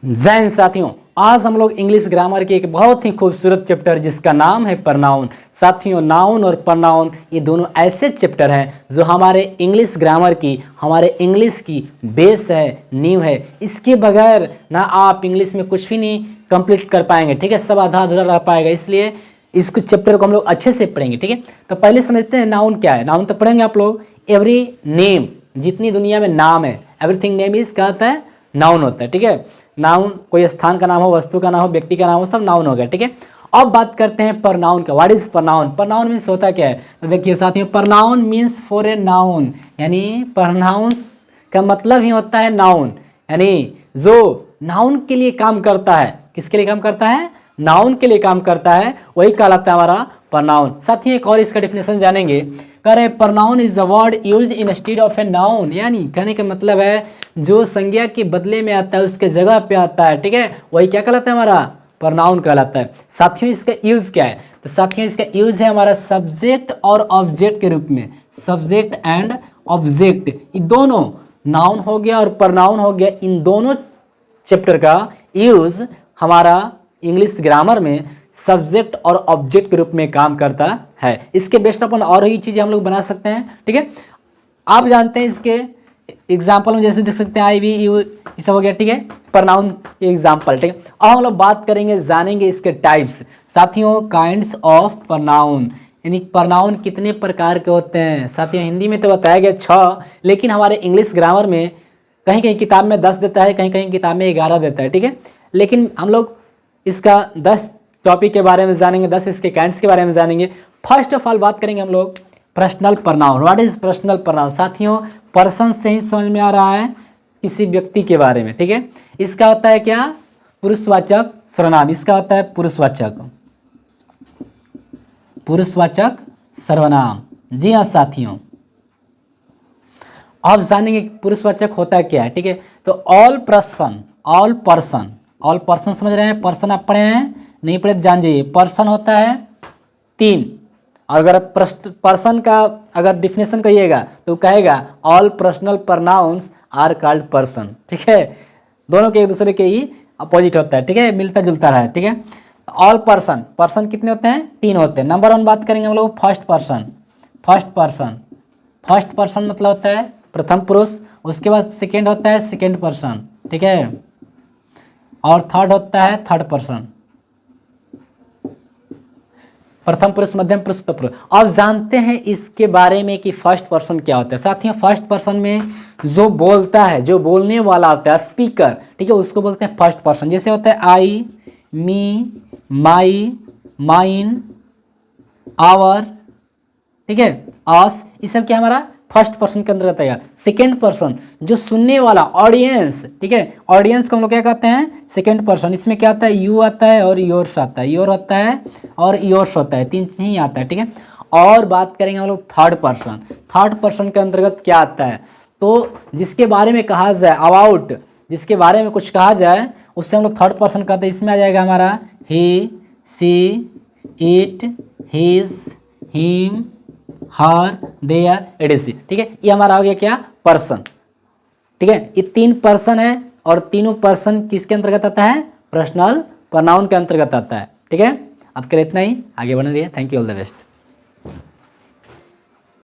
जैन साथियों, आज हम लोग इंग्लिश ग्रामर के एक बहुत ही खूबसूरत चैप्टर जिसका नाम है प्रनाउन। साथियों, नाउन और प्रनाउन ये दोनों ऐसे चैप्टर हैं जो हमारे इंग्लिश ग्रामर की, हमारे इंग्लिश की बेस है, नींव है। इसके बगैर ना आप इंग्लिश में कुछ भी नहीं कंप्लीट कर पाएंगे। ठीक है, सब आधा अधूरा रह पाएगा। इसलिए इस चैप्टर को हम लोग अच्छे से पढ़ेंगे। ठीक है, तो पहले समझते हैं नाउन क्या है। नाउन तो पढ़ेंगे आप लोग। एवरी नेम, जितनी दुनिया में नाम है, एवरीथिंग नेम इज क्या होता है? नाउन होता है। ठीक है, नाउन कोई स्थान का नाम हो, वस्तु का नाम हो, व्यक्ति का नाम हो, सब नाउन हो गया। ठीक है, अब बात करते हैं प्रनाउन का। What is pronoun? Pronoun means होता क्या है? तो देखिए साथियों, pronoun means for a noun, यानी प्रनाउंस का मतलब ही होता है नाउन, यानी जो नाउन के लिए काम करता है। किसके लिए काम करता है? नाउन के लिए काम करता है, वही कहलाता है हमारा प्रनाउन। साथियों, एक और इसका डिफिनेशन जानेंगे। कह रहे pronoun is the word used instead of a noun, यानी कहने का मतलब है जो संज्ञा के बदले में आता है, उसके जगह पे आता है। ठीक है, वही क्या कहलाता है? हमारा प्रनाउन कहलाता है। साथियों, इसका यूज क्या है? तो साथियों, इसका यूज है हमारा सब्जेक्ट और ऑब्जेक्ट के रूप में। सब्जेक्ट एंड ऑब्जेक्ट, ये दोनों, नाउन हो गया और प्रनाउन हो गया, इन दोनों चैप्टर का यूज हमारा इंग्लिश ग्रामर में सब्जेक्ट और ऑब्जेक्ट के रूप में काम करता है। इसके बेस्ट अपन और ही चीज़ें हम लोग बना सकते हैं। ठीक है, आप जानते हैं इसके एग्जाम्पल में जैसे देख सकते हैं आई वी यू, ये सब हो गया। ठीक है, प्रनाउन के एग्जाम्पल। ठीक है, अब हम लोग बात करेंगे, जानेंगे इसके टाइप्स। साथियों, काइंड्स ऑफ प्रनाउन, यानी प्रनाउन कितने प्रकार के होते हैं। साथियों, हिंदी में तो बताया गया 6, लेकिन हमारे इंग्लिश ग्रामर में कहीं कहीं किताब में 10 देता है, कहीं कहीं किताब में 11 देता है। ठीक है, लेकिन हम लोग इसका 10 टॉपिक के बारे में जानेंगे, 10 इसके काइंड्स के बारे में जानेंगे। फर्स्ट ऑफ ऑल बात करेंगे हम लोग personal pronoun. What is personal pronoun? साथियों, पर्सन से ही समझ में आ रहा है किसी व्यक्ति के बारे में। ठीक है, इसका होता है क्या? पुरुषवाचक सर्वनाम। इसका होता है पुरुषवाचक, पुरुषवाचक सर्वनाम। जी हाँ साथियों, आप जानेंगे पुरुषवाचक होता है क्या है। ठीक है, तो all person, all person, all person समझ रहे हैं? पर्सन आप पढ़े हैं? नहीं पढ़े तो जान जाइए। पर्सन होता है 3, और अगर पर्सन का अगर डिफिनेशन कहिएगा तो कहेगा all personal pronouns are called person. ठीक है, दोनों के एक दूसरे के ही अपोजिट होता है। ठीक है, मिलता जुलता रहा है। ठीक है, ऑल पर्सन, पर्सन कितने होते हैं? 3 होते हैं। नंबर 1 बात करेंगे हम लोग first person. First person, first person मतलब होता है प्रथम पुरुष। उसके बाद सेकेंड होता है सेकेंड पर्सन। ठीक है, और थर्ड होता है थर्ड पर्सन। प्रथम पुरुष, मध्यम पुरुष, पुरुष। अब जानते हैं इसके बारे में कि फर्स्ट पर्सन क्या होता है। साथियों, फर्स्ट पर्सन में जो बोलता है, जो बोलने वाला होता है, स्पीकर, ठीक है, उसको बोलते हैं फर्स्ट पर्सन। जैसे होता है आई, मी, माई, माइन, आवर, ठीक है, अस, ये सब क्या हमारा फर्स्ट पर्सन के अंदर आता है। सेकेंड पर्सन जो सुनने वाला, ऑडियंस, ठीक है, ऑडियंस को हम लोग क्या कहते हैं? Second person. इसमें क्या आता है? यू आता है और योर्स आता है, योर होता है और योर्स होता है, 3 चीज ही आता है। ठीक है, और बात करेंगे हम लोग थर्ड पर्सन। थर्ड पर्सन के अंतर्गत क्या आता है? तो जिसके बारे में कहा जाए, अबाउट, जिसके बारे में कुछ कहा जाए, उससे हम लोग थर्ड पर्सन कहते हैं। इसमें आ जाएगा हमारा he, she, it, his, him, her, their, etc. ठीक है, ये हमारा हो गया क्या? पर्सन। ठीक है, ये 3 पर्सन है, और तीनों पर्सन किसके अंतर्गत आता है? पर्सनल प्रनाउन के अंतर्गत आता है। ठीक है, अब के लिए इतना ही, आगे बढ़ रही है। Thank you, all the best.